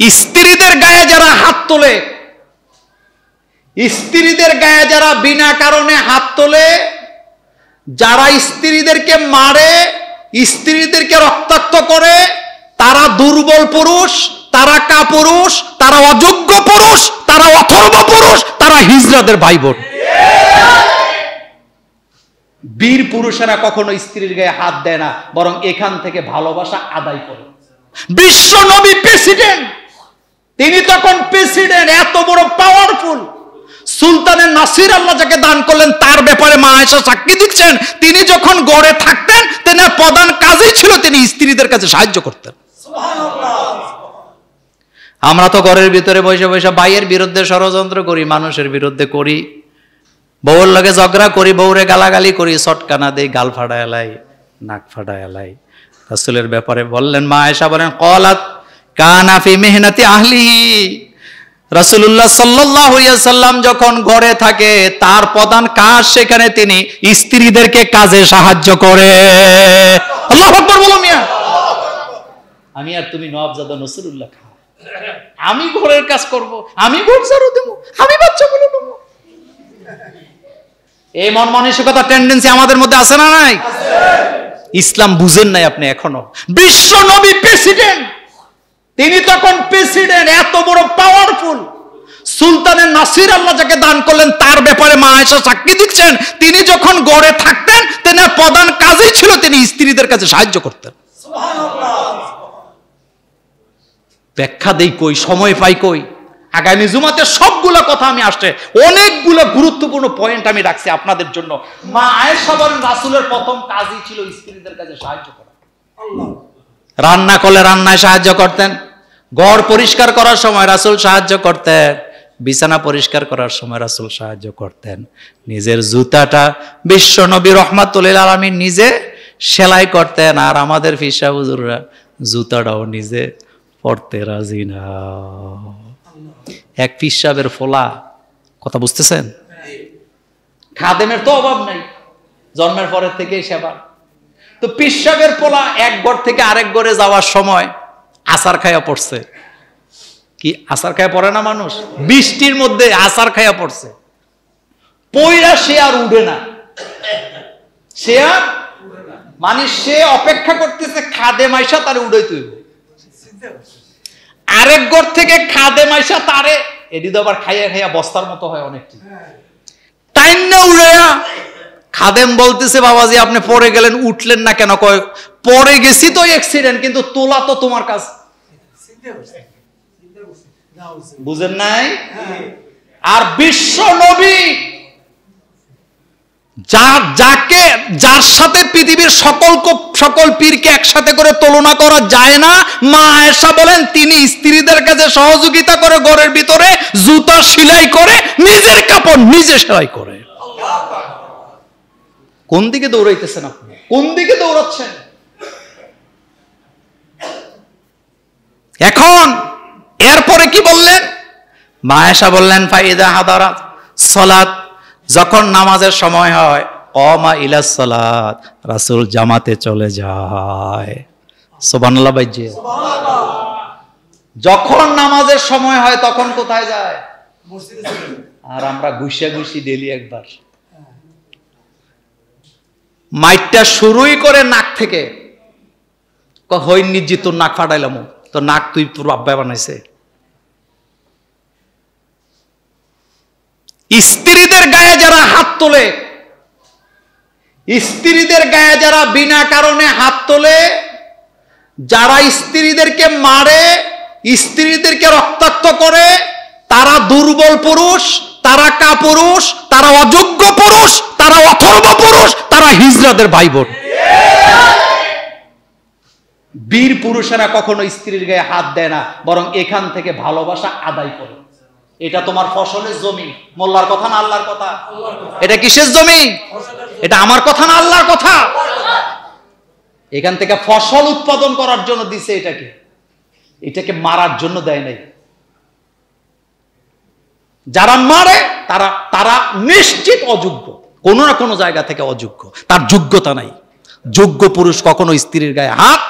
স্ত্রীদের গায়ে যারা হাত তোলে, স্ত্রীদের গায়ে যারা বিনা কারণে হাত তোলে, যারা স্ত্রীদেরকে মারে, স্ত্রীদেরকে রক্তাক্ত করে, তারা দুর্বল পুরুষ, তারা কাপুরুষ, তারা অযোগ্য পুরুষ, তারা অথর্ব পুরুষ, তারা হিজড়াদের ভাই বোন। বীর পুরুষেরা কখনো স্ত্রীর গায়ে হাত দেয় না, বরং এখান থেকে ভালোবাসা আদায় করে। বিশ্ব নবী প্রেসিডেন্ট, তিনি তখন প্রেসিডেন্ট, এত বড় পাওয়ারফুল সুলতানের নাসির আল্লাহ যাকে দান করলেন, তার ব্যাপারে মা আয়েশা সাক্ষী দিচ্ছেন, তিনি যখন গড়ে থাকতেন, তেনার প্রধান কাজই ছিল তিনি স্ত্রীদের কাছে সাহায্য করতেন। আমরা তো ঘরের ভিতরে বসে বসে ভাইয়ের বিরুদ্ধে ষড়যন্ত্র করি, মানুষের বিরুদ্ধে করি, বউর লগে ঝগড়া করি, বউরে গালাগালি করি, চটকানা দেই, গাল ফাড়া এলাই, নাক ফাড়া এলাই। রাসূলের ব্যাপারে বললেন, মা আয়েশা বলেন, ক্বালাত কানা ফি মিহনাতি আহলিহি, রাসূলুল্লাহ সাল্লাল্লাহু আলাইহি ওয়াসাল্লাম যখন ঘরে থাকে, তার প্রধান কাজ সেখানে তিনি স্ত্রীদেরকে কাজে সাহায্য করে। আল্লাহু আকবার বলো মিয়া। আমি আর তুমি নওয়াবজাদা নসরুল্লাহ খান, আমি ঘরের কাজ করব, আমি ঘর ঝাড়ু দেব, আমি বাচ্চাগুলো নেব, এই মন মানসিকতা টেন্ডেন্সি আমাদের মধ্যে আছে না নাই? ইসলাম বুঝেন নাই আপনি এখনো। বিশ্ব নবী প্রেসিডেন্ট, তিনি তখন প্রেসিডেন্ট, এত বড় পাওয়ারফুল সুলতানের নাসির আল্লাহ যাকে দান করলেন, তার ব্যাপারে মা আয়েশা সাক্ষী দিচ্ছেন, তিনি যখন গড়ে থাকতেন, তেনার প্রধান কাজই ছিল তিনি স্ত্রীদের কাছে সাহায্য করতেন। ব্যাখ্যা দেই কই, সময় পাই কই, আগামী জুমাতে সবগুলো কথা আমি আসছে, অনেকগুলো গুরুত্বপূর্ণ পয়েন্ট আমি রাখছি আপনাদের জন্য। মা আয়েশা বলেন, রাসূলের প্রথম কাজই ছিল স্ত্রীদের কাছে সাহায্য করা। রান্না করলে রান্নায় সাহায্য করতেন, ঘর পরিষ্কার করার সময় রাসূল সাহায্য করতেন, বিছানা পরিষ্কার করার সময় রাসূল সাহায্য করতেন। নিজের জুতাটা বিশ্ব নবী রাহমাতুল লিল আলামিন নিজে সেলাই করতেন, আর আমাদের ফিসা হুজুররা জুতাটাও নিজে পরতে রাজি না। এক পিসাবের ফোলা, কথা বুঝতেছেন? খাদেমের তো অভাব নাই, জন্মের পরের থেকেই সেবা। তো পিসাবের পোলা এক ঘর থেকে আরেক ঘরে যাওয়ার সময় আচার খায়া পড়ছে। কি আচার খায়া পড়ে না মানুষ? বৃষ্টির মধ্যে আচার খায়া পড়ছে, পইরা সে আর উঠে না, সে আর মানে সে অপেক্ষা করতেছে খাদেম আইসা তারে উড়াইতে হইব। আরেক ঘর থেকে খাদেম আইসা তারে এটি তো আবার খাইয়া খাইয়া বস্তার মতো হয় অনেকটি, তাই না উড়াইয়া। খাদেম বলতেছে, বাবাজি আপনি পরে গেলেন, উঠলেন না কেন? কয় পরে গেছি তো অ্যাক্সিডেন্ট, কিন্তু তোলা তো তোমার কাজ। বুঝেন নাই? আর বিশ্ব নবী যার সাথে পৃথিবীর সকল পীরকে একসাথে করে তুলনা করা যায় না, মা আয়েশা বলেন তিনি স্ত্রীদের কাছে সহযোগিতা করে, ঘরের ভিতরে জুতা সেলাই করে, নিজের কাপড় নিজে সেলাই করে। কোন দিকে দৌড়াইতেছেন আপনি? কোন দিকে দৌড়াচ্ছেন? এখন এরপরে কি বললেন? মা আয়েশা বললেন, ফাইদা হাদারাত সালাত, যখন নামাজের সময় হয়, কমা ইলা সালাত, রাসূল জামাতে চলে যায়। সুবহানাল্লাহ বাইজি। যখন নামাজের সময় হয় তখন কোথায় যায়? মসজিদে। আর আমরা ঘুষি ডেলি একবার। মাইটটা শুরুই করে নাক থেকে, হই নিজি তোর নাক ফাটাইলাম, তো নাক তুই তোর আব্বাই বানাইছে। স্ত্রীদের গায়ে যারা হাত তোলে, স্ত্রীদের গায়ে যারা বিনা কারণে হাত তোলে, যারা স্ত্রীদেরকে মারে, স্ত্রীদেরকে রক্তাক্ত করে, তারা দুর্বল পুরুষ, তারা কাপুরুষ, তারা অযোগ্য পুরুষ, তারা অথর্ব পুরুষ, তারা হিজড়াদের ভাই বোন। বীর পুরুষেরা কখনো স্ত্রীর গায়ে হাত দেয় না, বরং এখান থেকে ভালোবাসা আদায় করে। এটা তোমার ফসলের জমি, মোল্লার কথা না আল্লাহর কথা? এটা কিসের জমি? এটা আমার কথা না আল্লাহর কথা? এখান থেকে ফসল উৎপাদন করার জন্য দিছে। এটাকে মারার জন্য দেয় নাই। যারা মারে তারা নিশ্চিত অযোগ্য, কোনো না কোনো জায়গা থেকে অযোগ্য, তার যোগ্যতা নাই। যোগ্য পুরুষ কখনো স্ত্রীর গায়ে হাত